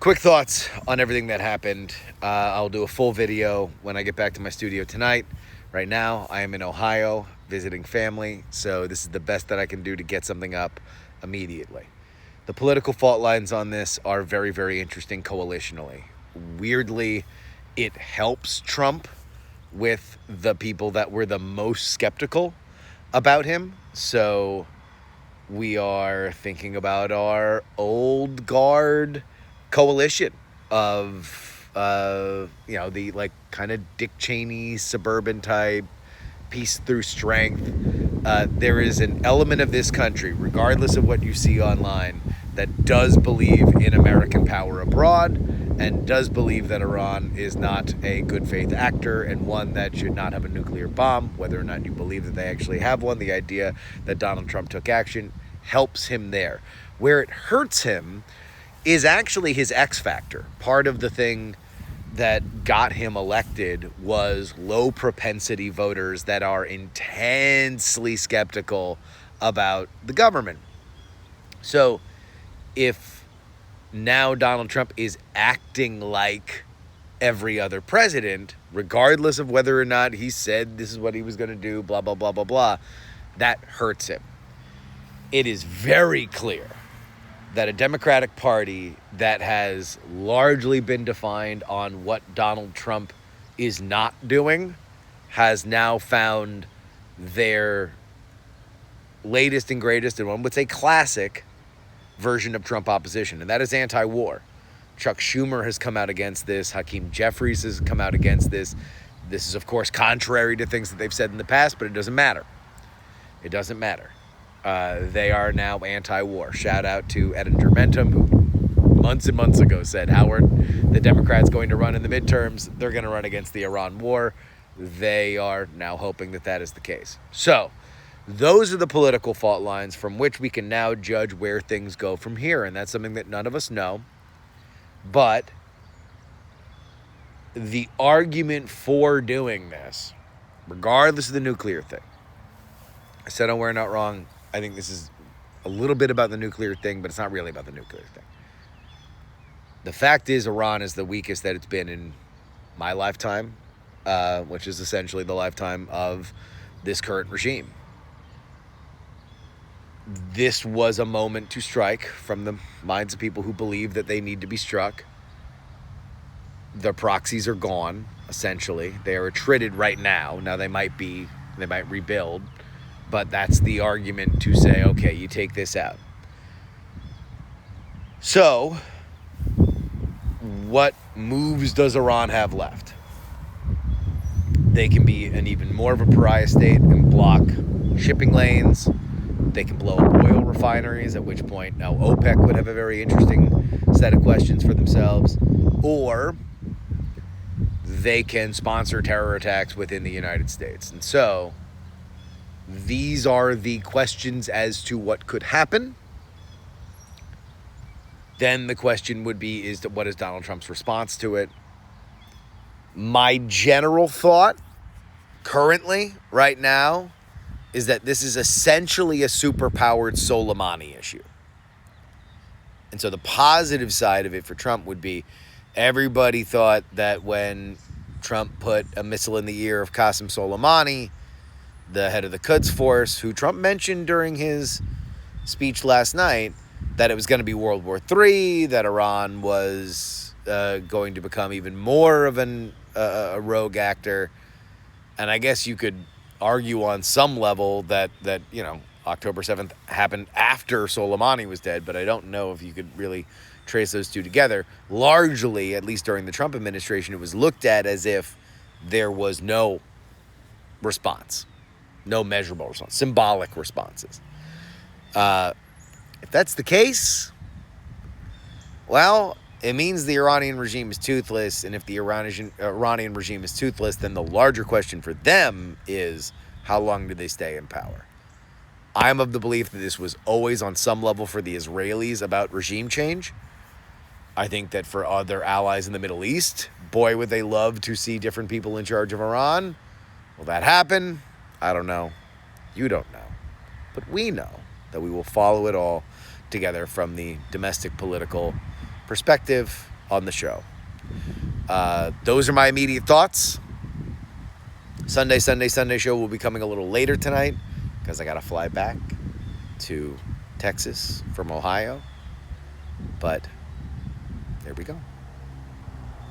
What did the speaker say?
Quick thoughts on everything that happened. I'll do a full video when I get back to my studio tonight. Right now, I am in Ohio visiting family, so this is the best that I can do to get something up immediately. The political fault lines on this are very, very interesting coalitionally. Weirdly, it helps Trump with the people that were the most skeptical about him. So we are thinking about our old guard coalition of the like kind of Dick Cheney suburban type peace through strength. There is an element of this country, regardless of what you see online, that does believe in American power abroad and does believe that Iran is not a good faith actor and one that should not have a nuclear bomb. Whether or not you believe that they actually have one, the idea that Donald Trump took action helps him there. Where it hurts him is actually his X factor. Part of the thing that got him elected was low propensity voters that are intensely skeptical about the government. So if now Donald Trump is acting like every other president, regardless of whether or not he said this is what he was going to do, blah, blah, blah, blah, blah, that hurts him. It is very clear that a Democratic Party that has largely been defined on what Donald Trump is not doing has now found their latest and greatest, and one would say classic, version of Trump opposition, and that is anti-war. Chuck Schumer has come out against this. Hakeem Jeffries has come out against this. This is, of course, contrary to things that they've said in the past, but it doesn't matter. It doesn't matter. They are now anti-war. Shout out to Editor Mentum, who months and months ago said, Howard, the Democrats going to run in the midterms. They're going to run against the Iran war. They are now hoping that that is the case. So those are the political fault lines from which we can now judge where things go from here. And that's something that none of us know. But the argument for doing this, regardless of the nuclear thing, I said on We're Not Wrong, I think this is a little bit about the nuclear thing, but it's not really about the nuclear thing. The fact is, Iran is the weakest that it's been in my lifetime, which is essentially the lifetime of this current regime. This was a moment to strike from the minds of people who believe that they need to be struck. The proxies are gone, essentially. They are attrited right now. Now they might rebuild. But that's the argument to say, okay, you take this out. So, what moves does Iran have left? They can be an even more of a pariah state and block shipping lanes. They can blow up oil refineries, at which point now OPEC would have a very interesting set of questions for themselves. Or they can sponsor terror attacks within the United States. And so these are the questions as to what could happen. Then the question would be, what is Donald Trump's response to it? My general thought currently, right now, is that this is essentially a superpowered Soleimani issue. And so the positive side of it for Trump would be, everybody thought that when Trump put a missile in the ear of Qasem Soleimani, the head of the Quds Force, who Trump mentioned during his speech last night, that it was going to be World War III, that Iran was going to become even more of a rogue actor. And I guess you could argue on some level that October 7th happened after Soleimani was dead, but I don't know if you could really trace those two together. Largely, at least during the Trump administration, it was looked at as if there was no response. No measurable response, symbolic responses. If that's the case, well, it means the Iranian regime is toothless. And if the Iranian regime is toothless, then the larger question for them is, how long do they stay in power? I'm of the belief that this was always on some level for the Israelis about regime change. I think that for other allies in the Middle East, boy, would they love to see different people in charge of Iran. Will that happen? I don't know. You don't know. But we know that we will follow it all together from the domestic political perspective on the show. Those are my immediate thoughts. Sunday show will be coming a little later tonight because I got to fly back to Texas from Ohio. But there we go.